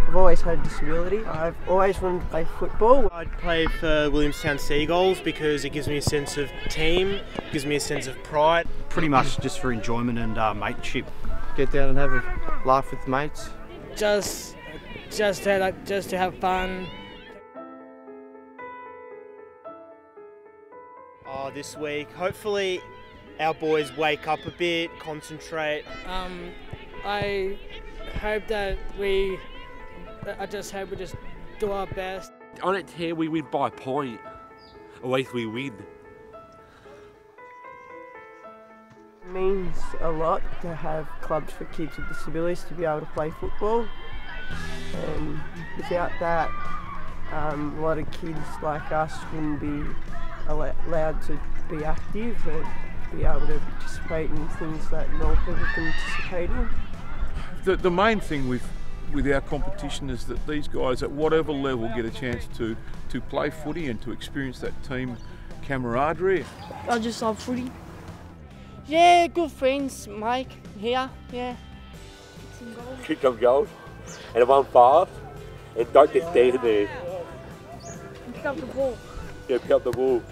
I've always had a disability. I've always wanted to play football. I'd play for Williamstown Seagulls because it gives me a sense of team, gives me a sense of pride. Pretty much just for enjoyment and mateship. Get down and have a laugh with mates. Just to have fun. This week, hopefully our boys wake up a bit, concentrate. I hope that I just hope we just do our best. On it here we win by a point. Away we win. It means a lot to have clubs for kids with disabilities to be able to play football. And without that, a lot of kids like us wouldn't be allowed to be active and be able to participate in things that normal people can participate in. The main thing with our competition is that these guys at whatever level get a chance to play footy and to experience that team camaraderie. I just love footy. Yeah, good friends, Mike, here, yeah. Kick some goals and run fast and don't just stand there. Pick up the ball. Yeah, pick up the ball.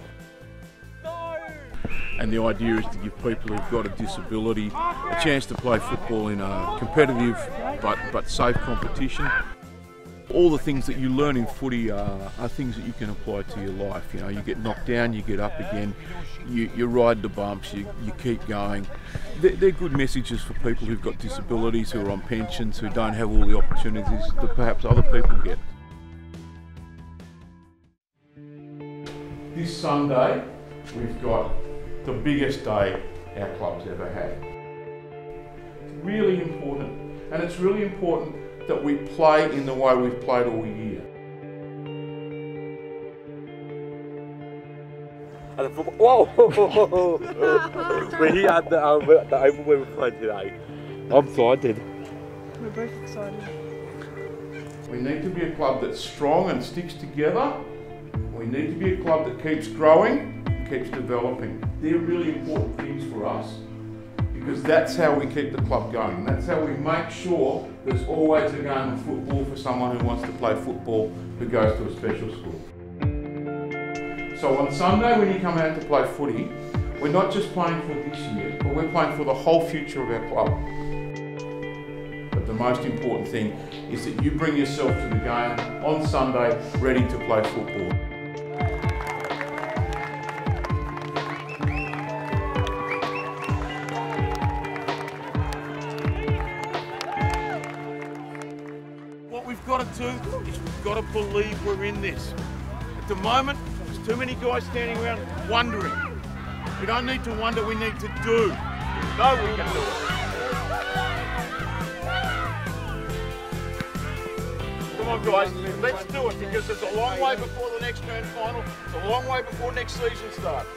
And the idea is to give people who've got a disability a chance to play football in a competitive but safe competition. All the things that you learn in footy are things that you can apply to your life. You know, you get knocked down, you get up again, you ride the bumps, you keep going. They're good messages for people who've got disabilities, who are on pensions, who don't have all the opportunities that perhaps other people get. This Sunday, we've got the biggest day our club's ever had. It's really important, and it's really important that we play in the way we've played all year. Whoa! We're here at the Oval where we're playing today. I'm excited. We're both excited. We need to be a club that's strong and sticks together. We need to be a club that keeps growing, keeps developing. They're really important things for us because that's how we keep the club going. That's how we make sure there's always a game of football for someone who wants to play football who goes to a special school. So on Sunday when you come out to play footy, we're not just playing for this year, but we're playing for the whole future of our club. But the most important thing is that you bring yourself to the game on Sunday ready to play football. What we've got to do is we've got to believe we're in this. At the moment, there's too many guys standing around wondering. We don't need to wonder, we need to do. We know we can do it. Come on guys, let's do it because there's a long way before the next grand final. It's a long way before next season starts.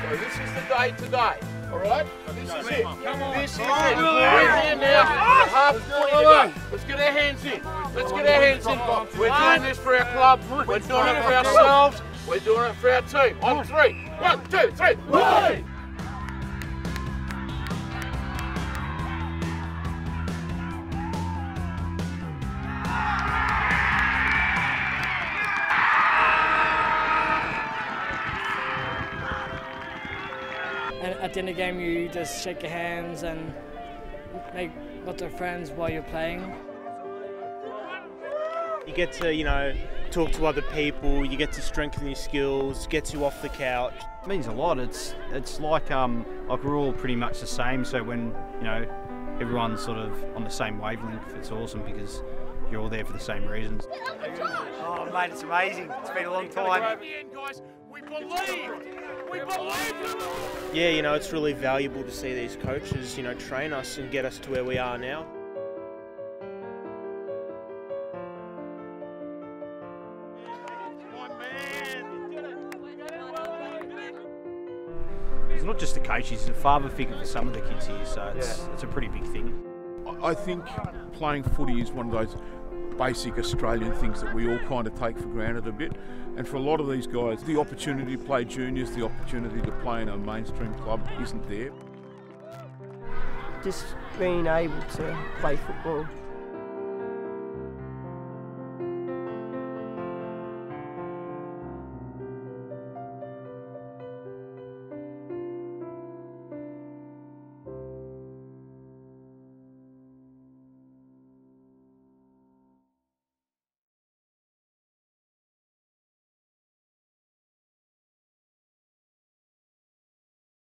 So this is the day today, all right? This is it. This is it. We're here now. We've got half a point to go. Let's get our hands in. Let's get our hands in. We're doing this for our club. We're doing it for ourselves. We're doing it for our team. On three. 1, 2, 3. One! And at the end of the game, you just shake your hands and make lots of friends while you're playing. You get to, you know, talk to other people, you get to strengthen your skills, gets you off the couch. It means a lot. It's like we're all pretty much the same. So when everyone's sort of on the same wavelength, it's awesome because you're all there for the same reasons. Oh mate, it's amazing. It's been a long time. We believe. We believe. Yeah, you know, it's really valuable to see these coaches, you know, train us and get us to where we are now. He's not just a coach, he's a father figure for some of the kids here, so it's a pretty big thing. I think playing footy is one of those basic Australian things that we all kind of take for granted a bit. And for a lot of these guys, the opportunity to play juniors, the opportunity to play in a mainstream club isn't there. just being able to play football.